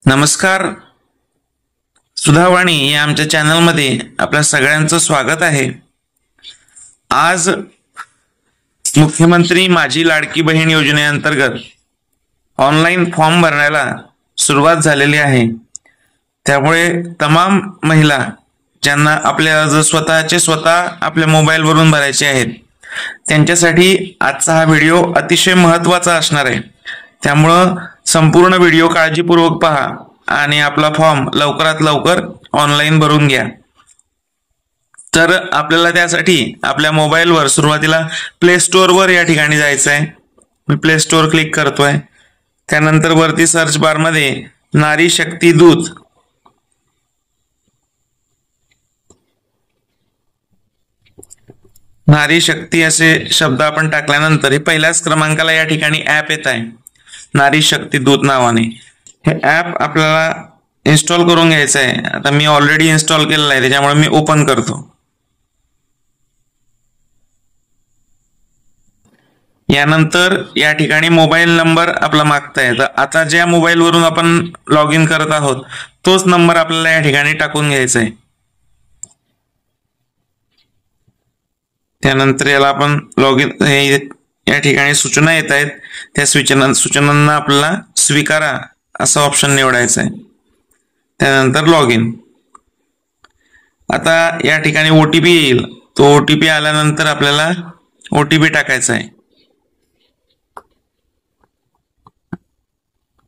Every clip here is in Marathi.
नमस्कार, सुधावाणी या आमच्या चॅनलमध्ये आपल्या सगळ्यांचं स्वागत आहे। आज मुख्यमंत्री माझी लाडकी बहीण योजनेअंतर्गत ऑनलाईन फॉर्म भरण्याला सुरुवात झालेली आहे। त्यामुळे तमाम महिला ज्यांना आपले अर्ज स्वतः आपल्या मोबाईलवरून भरायचे आहेत त्यांच्यासाठी आजचा हा व्हिडिओ अतिशय महत्त्वाचा असणार आहे। त्यामुळे संपूर्ण व्हिडिओ काळजीपूर्वक पहा आणि आपला फॉर्म लवकरात लवकर ऑनलाईन भरून घ्या। तर आपल्याला त्यासाठी आपल्या मोबाईलवर सुरुवातीला प्ले स्टोअर वर या ठिकाणी जायचं आहे। मी प्ले स्टोअर क्लिक करतोय। त्यानंतर वरती सर्च बार मध्ये नारी शक्ती दूत नारी शक्ती असे शब्द आपण टाकल्यानंतर हे पहिल्याच क्रमांकाला या ठिकाणी ॲप येत आहे नारी शक्ती दूत नावाने। हे ॲप आपल्याला इन्स्टॉल करून घ्यायचं आहे। आता मी ऑलरेडी इन्स्टॉल केलेलं आहे त्याच्यामुळे मी ओपन करतो। यानंतर या ठिकाणी मोबाईल नंबर आपला मागताय। तर आता ज्या मोबाईल वरून आपण लॉग इन करत आहोत तोच नंबर आपल्याला या ठिकाणी टाकून घ्यायचा आहे। त्यानंतर याला आपण लॉग इन या ठिकाणी सूचना येत आहेत त्या सूचनांना आपल्याला स्वीकारा असा ऑप्शन निवडायचा आहे। त्यानंतर लॉग इन। आता या ठिकाणी ओटीपी येईल। तो ओटीपी आल्यानंतर आपल्याला ओटीपी टाकायचा आहे।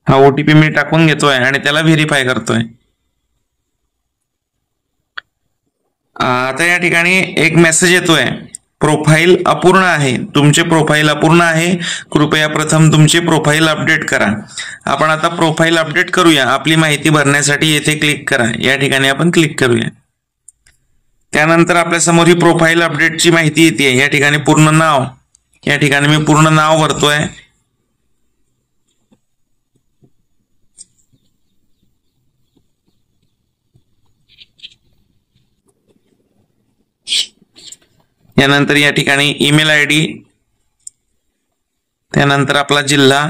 हा ओटीपी मी टाकून घेतोय आणि त्याला व्हेरीफाय करतोय। आता या ठिकाणी एक मेसेज येतोय, प्रोफाइल अपूर्ण आहे, तुमचे प्रोफाइल अपूर्ण आहे, कृपया प्रथम तुमचे प्रोफाइल अपडेट करा। आपण आता प्रोफाइल अपडेट करूया। आपली माहिती भरण्यासाठी येथे क्लिक करा। या ठिकाणी आपण क्लिक करूया। त्यानंतर आपल्या समोर ही प्रोफाइल अपडेटची माहिती येते। या ठिकाणी पूर्ण नाव, या ठिकाणी मी पूर्ण नाव भरतोय। यानंतर या ठिकाणी ईमेल आयडी, त्यानंतर आपला जिल्हा,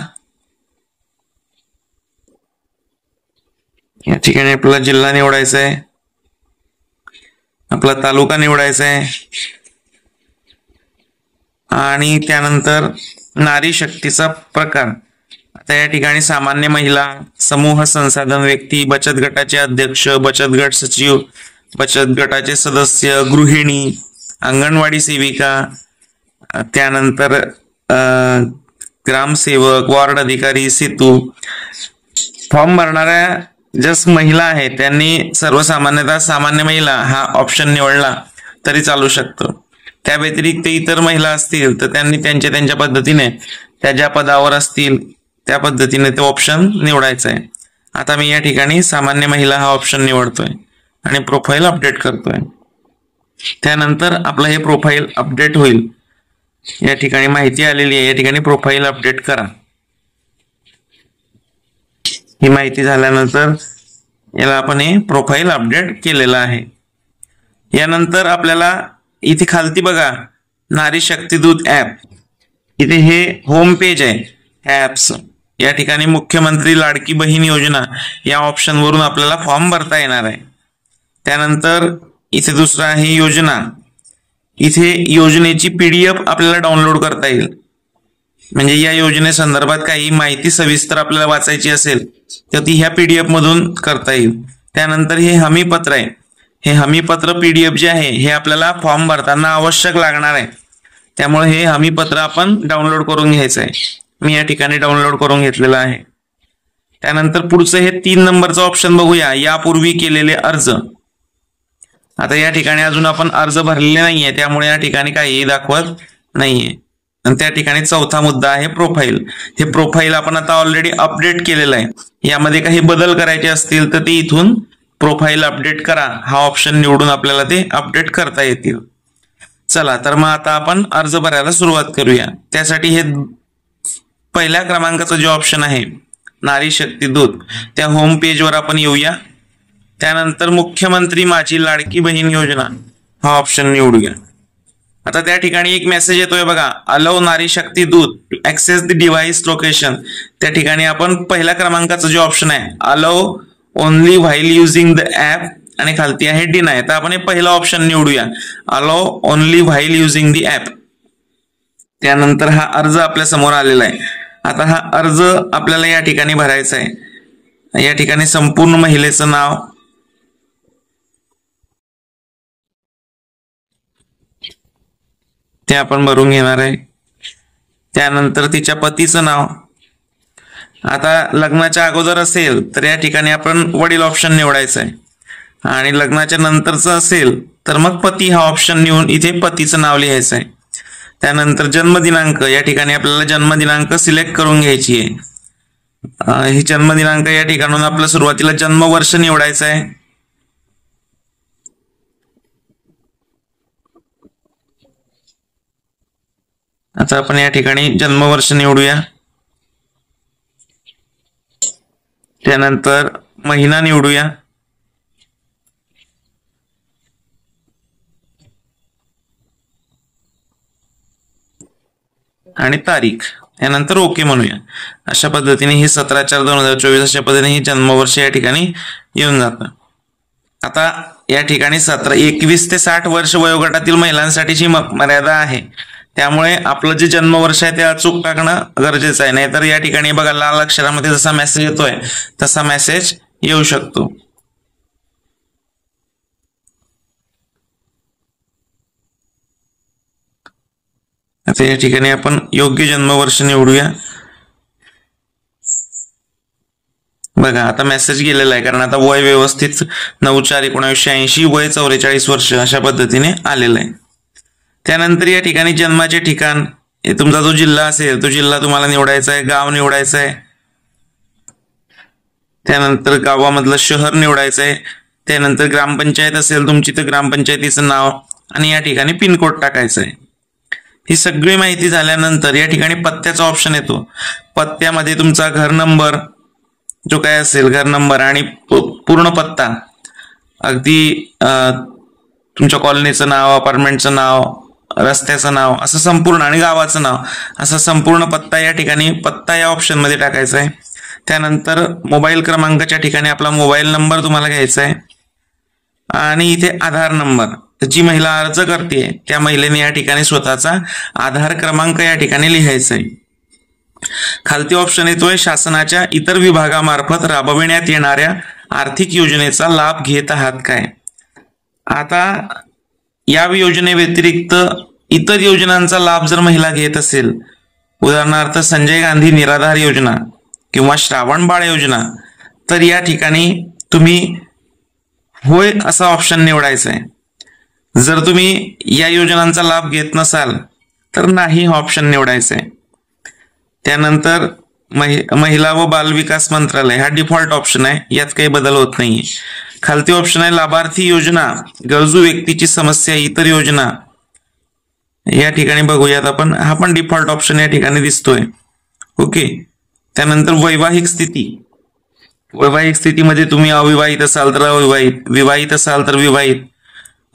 या ठिकाणी आपला जिल्हा निवडायचा आहे, आपला तालुका निवडायचा आहे आणि त्यानंतर नारी शक्तीचा प्रकार। आता या ठिकाणी सामान्य महिला, समूह संसाधन व्यक्ती, बचत गटाचे अध्यक्ष, बचत गट सचिव, बचत गटाचे सदस्य, गृहिणी, अंगणवाडी सेविका, त्यानंतर ग्रामसेवक, वार्ड अधिकारी, सेतू। फॉर्म भरणाऱ्या जस महिला आहेत त्यांनी सर्वसामान्यतः सामान्य महिला हा ऑप्शन निवडला तरी चालू शकतो। त्या व्यतिरिक्त इतर महिला असतील तर त्यांनी त्यांच्या पद्धतीने त्या ज्या पदावर असतील त्या पद्धतीने ते ऑप्शन निवडायचं आहे। आता मी या ठिकाणी सामान्य महिला हा ऑप्शन निवडतोय आणि प्रोफाइल अपडेट करतोय। त्यानंतर आपलं हे प्रोफाइल अपडेट होईल। या ठिकाणी माहिती आलेली आहे, या ठिकाणी प्रोफाइल अपडेट करा। ही माहिती झाल्यानंतर याला आपण हे प्रोफाइल अपडेट केलेलं आहे। यानंतर आपल्याला इथे खालती बघा नारी शक्ती दूत ॲप, इथे हे होम पेज आहे ॲप्स। या ठिकाणी मुख्यमंत्री लाडकी बहीण योजना या ऑप्शन वरून आपल्याला फॉर्म भरता येणार आहे। त्यानंतर इथे दुसरा आहे योजना। इथे योजनेची PDF आपल्याला डाउनलोड करता येईल। म्हणजे या योजनेसंदर्भात काही माहिती सविस्तर आपल्याला वाचायची असेल तर ती ह्या PDF मधून करता येईल। त्यानंतर हे हमीपत्र आहे। हे हमीपत्र PDF जे आहे हे आपल्याला फॉर्म भरताना आवश्यक लागणार आहे। त्यामुळे हे हमीपत्र आपण डाउनलोड करून घ्यायचं आहे। मी या ठिकाणी डाउनलोड करून घेतलेलं आहे। त्यानंतर पुढचं हे 3 नंबरचं ऑप्शन बघूया, यापूर्वी केलेले अर्ज। आता या ठिकाणी अजून आपण अर्ज भरलेले नाहीये त्यामुळे या ठिकाणी काहीही दाखवत नाहीये। आणि त्या ठिकाणी चौथा मुद्दा आहे प्रोफाइल। हे प्रोफाइल आपण आता ऑलरेडी अपडेट केलेलं आहे। यामध्ये काही बदल करायचे असतील तर ते इथून प्रोफाइल अपडेट करा हा ऑप्शन निवडून आपल्याला ते अपडेट करता येतील। चला तर मग आता आपण अर्ज भरायला सुरुवात करूया। त्यासाठी हे पहिल्या क्रमांकाचं जे ऑप्शन आहे नारी शक्ती दूत त्या होम पेजवर आपण येऊया। त्यानंतर मुख्यमंत्री माझी लाडकी बहीण योजना हा ऑप्शन निवडूया आता त्या ठिकाणी एक मेसेज येतोय बघा, allow Nari Shakti Doot to access the device location. त्या ठिकाणी आपण पहिल्या क्रमांकाचं जे ऑप्शन आहे allow only while using the app आणि खालती आहे डिनाय. तर आपण हे पहिला ऑप्शन निवडूया, allow only while using the app. त्यानंतर हा अर्ज आपल्या समोर आलेला आहे. आता हा अर्ज आपल्याला या ठिकाणी भरायचा आहे. या ठिकाणी संपूर्ण महिलेचं नाव, ते आपण भरून घेणार आहे. त्यानंतर तिच्या पतीचं नाव. आता लग्नाच्या अगोदर असेल तर या ठिकाणी आपण वडील ऑप्शन निवडायचं आहे आणि लग्नाच्या नंतरचं असेल तर मग पती हा ऑप्शन निवडून इथे पतीचं नाव लिहायचं आहे. त्यानंतर जन्मदिनांक, या ठिकाणी आपल्याला जन्मदिनांक सिलेक्ट करून घ्यायची आहे. ही जन्मदिनांक या ठिकाणून आपलं सुरुवातीला जन्मवर्ष निवडायचं आहे. आता आपण या ठिकाणी जन्मवर्ष निवडूया. त्यानंतर महिना निवडूया. आणि तारीख, यानंतर ओके म्हणूया. अशा पद्धतीने ही 17/4/2024 अशा पद्धतीने ही जन्मवर्ष या ठिकाणी येऊन जातं. आता या ठिकाणी 21 ते 60 वर्ष वयोगटातील महिलांसाठीची मर्यादा आहे. त्यामुळे आपलं जे जन्मवर्ष आहे ते अचूक टाकणं गरजेचं आहे. नाहीतर या ठिकाणी बघा लाल अक्षरामध्ये जसा मेसेज येतोय तसा मेसेज येऊ शकतो. आता या ठिकाणी आपण योग्य जन्मवर्ष निवडूया. बघा आता मेसेज गेलेला आहे, कारण आता वय व्यवस्थित 9/4/1980, वय 44 वर्ष अशा पद्धतीने आलेलं आहे. त्यानंतर या ठिकाणी जन्माचे ठिकाण, तुमचा जो जिल्हा असेल तो जिल्हा तुम्हाला निवडायचा आहे, गाव निवडायचं आहे. त्यानंतर गावामधलं शहर निवडायचं आहे. त्यानंतर ग्रामपंचायत असेल तुमची तर ग्रामपंचायतीचं नाव आणि या ठिकाणी पिनकोड टाकायचं आहे. ही सगळी माहिती झाल्यानंतर या ठिकाणी पत्त्याचा ऑप्शन येतो. पत्त्यामध्ये तुमचा घर नंबर जो काय असेल, घर नंबर आणि पूर्ण पत्ता, अगदी तुमच्या कॉलनीचं नाव, अपार्टमेंटचं नाव, रस्त्याचं नाव असं संपूर्ण आणि गावाचं नाव असं संपूर्ण पत्ता या ठिकाणी पत्ता या ऑप्शन मध्ये टाकायचा आहे. त्यानंतर मोबाईल क्रमांकाच्या ठिकाणी आपला मोबाईल नंबर तुम्हाला घ्यायचा आहे आणि इथे आधार नंबर. जी महिला अर्ज करते त्या महिलेने या ठिकाणी स्वतःचा आधार क्रमांक या ठिकाणी लिहायचा आहे. खालती ऑप्शन येतोय शासनाच्या इतर विभागामार्फत राबविण्यात येणाऱ्या आर्थिक योजनेचा लाभ घेत आहात काय. आता या योजने व्यतिरिक्त इतर योजनांचा लाभ जर महिला घेत असेल, उदाहरणार्थ संजय गांधी निराधार योजना किंवा श्रावण बाळ योजना, तर या ठिकाणी तुम्ही होय असा ऑप्शन निवडायचा आहे. जर तुम्ही या योजनांचा लाभ घेत नसाल तर नाही हा ऑप्शन निवडायचा आहे. त्यानंतर महिला व बाल विकास मंत्रालय हा डिफॉल्ट ऑप्शन आहे, यात काही बदल होत नाहीये. खालती ऑप्शन आहे लाभार्थी योजना, गरजू व्यक्तीची समस्या, इतर योजना. या ठिकाणी बघूयात आपण, हा पण डिफॉल्ट ऑप्शन या ठिकाणी दिसतोय. ओके. त्यानंतर वैवाहिक स्थिती, वैवाहिक स्थितीमध्ये तुम्ही अविवाहित असाल तर अविवाहित, विवाहित असाल तर विवाहित,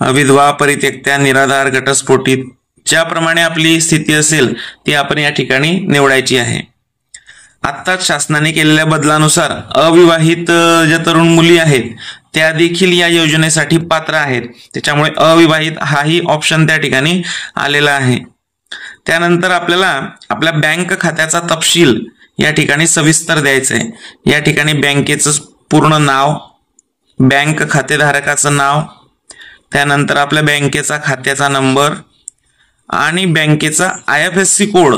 विधवा, परित्यक्त्या, निराधार, घटस्फोटित, ज्याप्रमाणे आपली स्थिती असेल ती आपण या ठिकाणी निवडायची आहे. आत्ताच शासनाने केलेल्या बदलानुसार अविवाहित ज्या तरुण मुली आहेत त्या देखील या योजनेसाठी पात्र आहेत. त्याच्यामुळे अविवाहित हाही ऑप्शन त्या ठिकाणी आलेला आहे. त्यानंतर आपल्याला आपल्या बँक खात्याचा तपशील या ठिकाणी सविस्तर द्यायचं आहे. या ठिकाणी बँकेचं पूर्ण नाव, बँक खातेधारकाचं नाव, त्यानंतर आपल्या बँकेचा खात्याचा नंबर आणि बँकेचा IFSC कोड,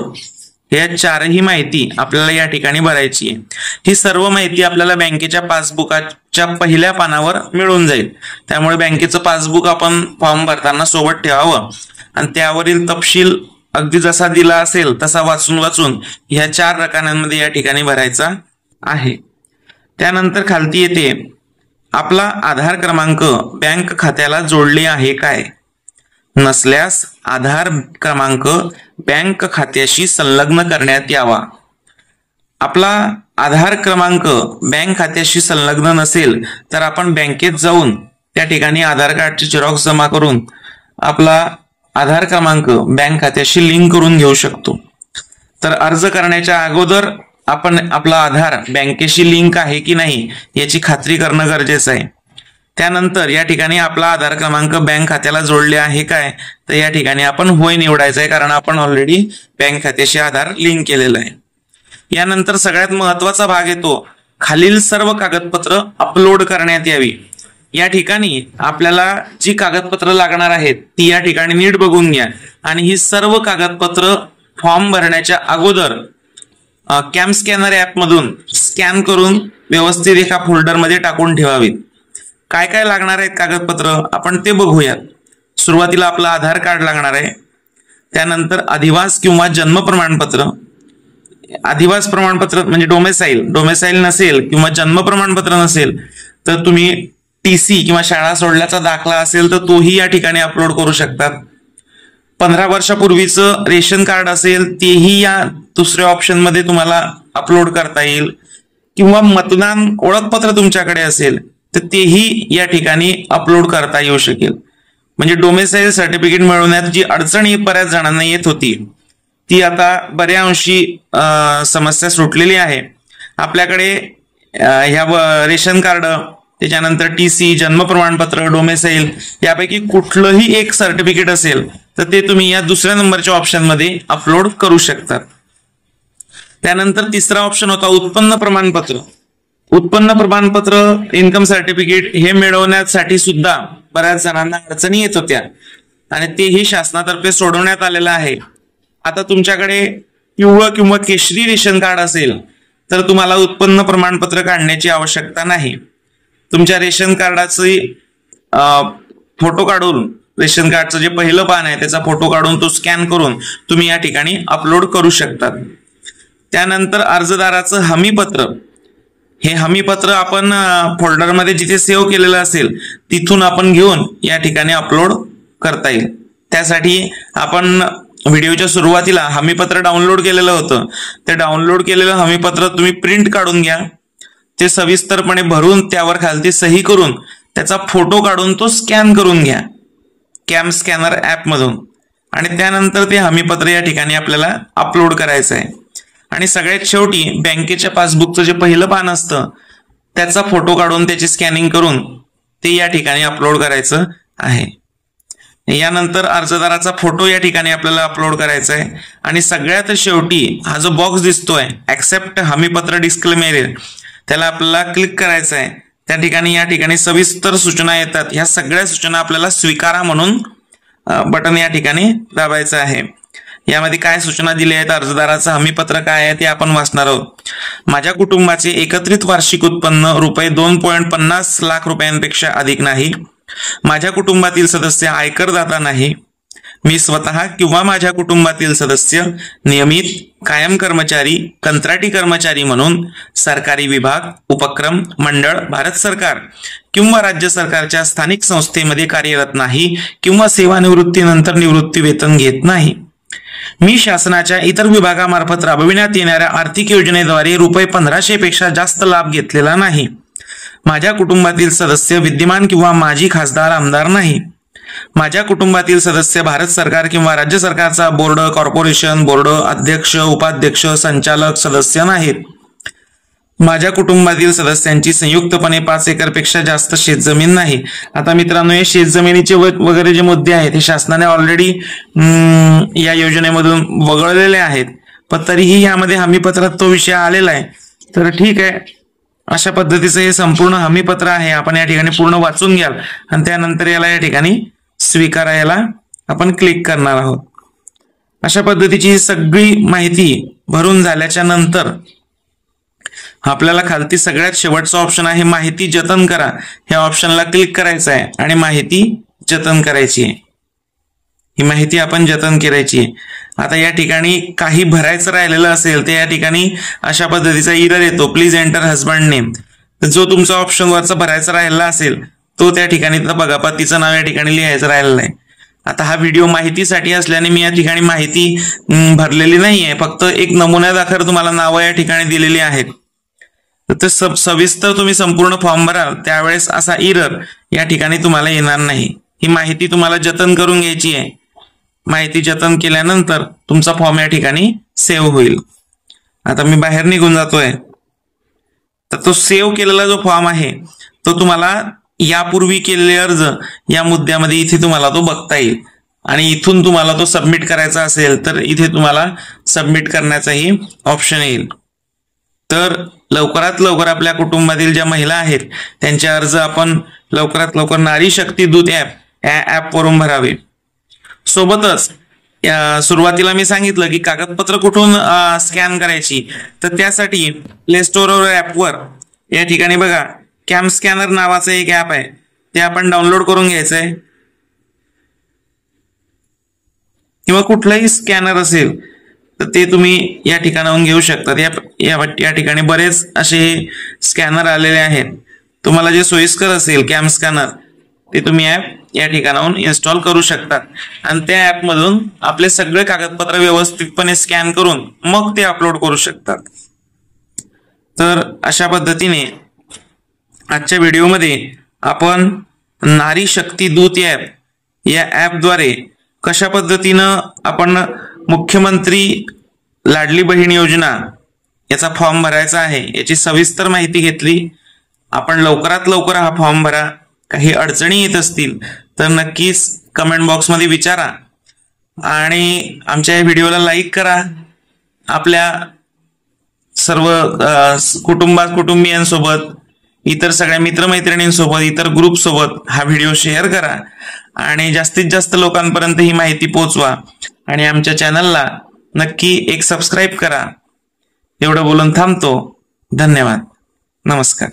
या चारही माहिती आपल्याला या ठिकाणी भरायची आहे. ही सर्व माहिती आपल्याला बँकेच्या पासबुकाच्या पहिल्या पानावर मिळून जाईल. त्यामुळे बँकेचं पासबुक आपण फॉर्म भरताना सोबत ठेवावं आणि त्यावरील तपशील अगदी जसा दिला असेल तसा वाचून ह्या 4 रकान्यांमध्ये या ठिकाणी भरायचा आहे. त्यानंतर खालती येते आपला आधार क्रमांक बँक खात्याला जोडले आहे काय. नसल्यास आधार क्रमांक बँक खात्याशी संलग्न करण्यात यावा. आपला आधार क्रमांक बँक खात्याशी संलग्न नसेल तर आपण बँकेत जाऊन त्या ठिकाणी आधार कार्डची झेरॉक्स जमा करून आपला आधार क्रमांक बँक खात्याशी लिंक करून घेऊ शकतो। तर अर्ज करण्याच्या अगोदर आपण आपला आधार बँकेशी लिंक आहे की नाही याची खात्री करणं गरजेचं आहे। त्यानंतर या ठिकाणी आपला आधार क्रमांक बँक खात्याला जोडले आहे काय, तर या ठिकाणी आपण होय निवडायचं आहे, कारण आपण ऑलरेडी बँक खात्याशी आधार लिंक केलेलं आहे। यानंतर सगळ्यात महत्वाचा भाग येतो, खालील सर्व कागदपत्र अपलोड करण्यात यावी। या ठिकाणी आपल्याला जी कागदपत्र लागणार आहेत ती या ठिकाणी नीट बघून घ्या आणि ही सर्व कागदपत्र फॉर्म भरण्याच्या अगोदर कॅम स्कॅनर ऍप मधून स्कॅन करून व्यवस्थित एका फोल्डर मध्ये टाकून ठेवावीत। काय काय लागणार आहेत कागदपत्र आपण ते बघूयात। सुरुवातीला आपलं आधार कार्ड लागणार आहे, त्यानंतर अधिवास किंवा जन्म प्रमाणपत्र। अधिवास प्रमाणपत्र म्हणजे डोमेसाईल नसेल किंवा जन्म प्रमाणपत्र नसेल तर तुम्ही टीसी किंवा शाळा सोडल्याचा दाखला असेल तर तोही या ठिकाणी अपलोड करू शकतात। 15 वर्षापूर्वीचं रेशन कार्ड असेल तेही या दुसऱ्या ऑप्शन मध्ये तुम्हाला अपलोड करता येईल, किंवा मतदान ओळखपत्र तुमच्याकडे असेल तर तेही या ठिकाणी अपलोड करता येऊ शकेल। म्हणजे डोमेसाईल सर्टिफिकेट मिळवण्यात जी अडचण बऱ्याच जणांना येत होती ती आता बऱ्याअंशी समस्या सुटलेली आहे। आपल्याकडे ह्या रेशन कार्ड, त्याच्यानंतर टीसी, जन्म प्रमाणपत्र, डोमेसाईल यापैकी कुठलंही एक सर्टिफिकेट असेल तर ते तुम्ही या दुसऱ्या नंबरच्या ऑप्शन मध्ये अपलोड करू शकतात। त्यानंतर तिसरा ऑप्शन होता उत्पन्न प्रमाणपत्र। उत्पन्न प्रमाणपत्र, इन्कम सर्टिफिकेट हे मिळवण्यासाठी सुद्धा बऱ्याच जणांना अडचणी येत होत्या आणि तेही शासनातर्फे सोडवण्यात आलेलं आहे। आता तुमच्याकडे पिवळं किंवा केशरी रेशन कार्ड असेल तर तुम्हाला उत्पन्न प्रमाणपत्र काढण्याची आवश्यकता नाही। तुमच्या रेशन कार्डाचे फोटो काढून, रेशन कार्डचं जे पहिलं पान आहे त्याचा फोटो काढून तो स्कॅन करून तुम्ही या ठिकाणी अपलोड करू शकतात। त्यानंतर अर्जदाराचं हमीपत्र, हे हमीपत्र आपण फोल्डरमध्ये जिथे सेव्ह केलेलं असेल तिथून आपण घेऊन या ठिकाणी अपलोड करता येईल। त्यासाठी आपण व्हिडिओच्या सुरुवातीला हमीपत्र डाउनलोड केलेलं होतं, ते डाउनलोड केलेलं हमीपत्र तुम्ही प्रिंट काढून घ्या, ते सविस्तरपणे भरून त्यावर खालती सही करून त्याचा फोटो काढून तो स्कॅन करून घ्या कॅम स्कॅनर ऍप मधून, आणि त्यानंतर ते हमीपत्र या ठिकाणी आपल्याला अपलोड करायचं आहे। आणि सगळ्यात शेवटी बँकेच्या पासबुकचं जे पहिलं पान असतं त्याचा फोटो काढून त्याची स्कॅनिंग करून ते या ठिकाणी अपलोड करायचं आहे। यानंतर अर्जदाराचा फोटो या ठिकाणी आपल्याला अपलोड करायचा आहे आणि सगळ्यात शेवटी हा जो बॉक्स दिसतोय ऍक्सेप्ट हमीपत्र डिस्क्लेमेर, त्याला आपल्याला क्लिक करायचं आहे। त्या ठिकाणी या ठिकाणी सविस्तर सूचना येतात, ह्या सगळ्या सूचना आपल्याला स्वीकारा म्हणून बटन या ठिकाणी दाबायचं आहे। यामध्ये काय सूचना दिल्या आहेत, अर्जदाराचं हमीपत्र काय आहे ते आपण वाचणार आहोत। माझ्या कुटुंबाचे एकत्रित वार्षिक उत्पन्न रुपये 2.50 लाख रुपयांपेक्षा अधिक नाही। माझ्या कुटुंबातील सदस्य आयकरदाता नाही। मी स्वतः किंवा माझ्या कुटुंबातील सदस्य नियमित, कायम कर्मचारी, कंत्राटी कर्मचारी म्हणून सरकारी विभाग, उपक्रम, मंडळ, भारत सरकार किंवा राज्य सरकारच्या स्थानिक संस्थेमध्ये कार्यरत नाही किंवा सेवानिवृत्तीनंतर निवृत्ती वेतन घेत नाही। मी शासनाच्या इतर विभागामार्फत राबविण्यात येणाऱ्या आर्थिक योजनेद्वारे रुपये 1500 पेक्षा जास्त लाभ घेतलेला नाही। माझ्या कुटुंबातील सदस्य विद्यमान किंवा माजी खासदार, आमदार नाही। माझ्या कुटुंबातील सदस्य भारत सरकार किंवा राज्य सरकारचा बोर्ड, कॉर्पोरेशन, बोर्ड अध्यक्ष, उपाध्यक्ष, संचालक, सदस्य नाहीत। माझ्या कुटुंबातील सदस्यांची संयुक्तपणे 5 एकरपेक्षा जास्त शेतजमीन नाही। आता मित्रांनो, हे शेतजमिनीचे वगैरे जे मुद्दे आहेत हे शासनाने ऑलरेडी या योजनेमधून वगळलेले आहेत, पण तरीही यामध्ये हमीपत्रात तो विषय आलेला आहे। तर ठीक आहे, अशा पद्धतीचं हे संपूर्ण हमीपत्र आहे, आपण या ठिकाणी पूर्ण वाचून घ्याल आणि त्यानंतर याला या ठिकाणी स्वीकारायला आपण क्लिक करणार आहोत। अशा पद्धतीची ही सगळी माहिती भरून झाल्याच्या नंतर आपल्याला खालती सगळ्यात शेवटचा ऑप्शन आहे माहिती जतन करा, ह्या ऑप्शनला क्लिक करायचं आहे आणि माहिती जतन करायची आहे। ही माहिती आपण जतन करायची आहे। आता या ठिकाणी काही भरायचं राहिलेलं असेल ते या ठिकाणी अशा पद्धतीचा एरर येतो, प्लीज एंटर हजबंड नेम। जो तुमचा ऑप्शन वरचा भरायचा राहिला असेल तो त्या ठिकाणी बघा, पतीचं नाव या ठिकाणी लिहायचं राहिलेलं आहे। आता हा व्हिडिओ माहितीसाठी असल्याने मी या ठिकाणी माहिती भरलेली नाहीये, फक्त एक नमुन्यादाखल तुम्हाला नावं या ठिकाणी दिलेली आहेत। तर सविस्तर तुम्ही संपूर्ण फॉर्म भराल त्यावेळेस असा एरर या ठिकाणी तुम्हाला येणार नाही। ही माहिती तुम्हाला जतन करून घ्यायची आहे। माहिती जतन केल्यानंतर तुमचा फॉर्म या ठिकाणी सेव्ह होईल. आता मी बाहेर निघून जातोय. तर तो सेव्ह केलेला जो फॉर्म आहे तो तुम्हाला यापूर्वी केलेले अर्ज या मुद्द्यामध्ये इथे तुम्हाला तो बघता येईल. आणि इथून तुम्हाला तो सबमिट करायचा असेल तर इथे तुम्हाला सबमिट करण्याचाही ऑप्शन येईल. तर लवकरात लवकर आपल्या कुटुंबातील ज्या महिला आहेत त्यांचे अर्ज आपण लवकरात लवकर नारी शक्ती दूत ॲप या ॲपवरून भरावे. सोबतच सुरुवातीला मी सांगितलं की कागदपत्र कुठून स्कॅन करायची, तर त्यासाठी प्ले स्टोअर ॲपवर या ठिकाणी बघा कॅम स्कॅनर नावाचं एक ॲप आहे, ते आपण डाउनलोड करून घ्यायचं आहे. किंवा कुठलंही स्कॅनर असेल तर ते तुम्ही या ठिकाणाहून घेऊ शकतात. या ठिकाणी बरेच असे स्कॅनर आलेले आहेत. तुम्हाला जे सोयीस्कर असेल कॅम स्कॅनर ते तुम्ही ॲप या ठिकाणाहून इन्स्टॉल करू शकतात आणि त्या ॲपमधून आपले सगळे कागदपत्र व्यवस्थितपणे स्कॅन करून मग ते अपलोड करू शकतात. तर अशा पद्धतीने आजच्या व्हिडिओमध्ये आपण नारी शक्ती दूत ॲप या ॲपद्वारे कशा पद्धतीनं आपण मुख्यमंत्री लाडली बहीण योजना याचा फॉर्म भरायचा आहे याची सविस्तर माहिती घेतली. आपण लवकरात लवकर हा फॉर्म भरा. काही अडचणी येत असतील तर नक्कीच कमेंट बॉक्समध्ये विचारा आणि आमच्या या व्हिडिओला लाईक करा. आपल्या सर्व कुटुंबियांसोबत, इतर सगळ्या मित्रमैत्रिणींसोबत, इतर ग्रुपसोबत हा व्हिडिओ शेअर करा आणि जास्तीत जास्त लोकांपर्यंत ही माहिती पोहोचवा आणि आमच्या चॅनलला नक्की एक सबस्क्राईब करा. एवढं बोलून थांबतो. धन्यवाद. नमस्कार.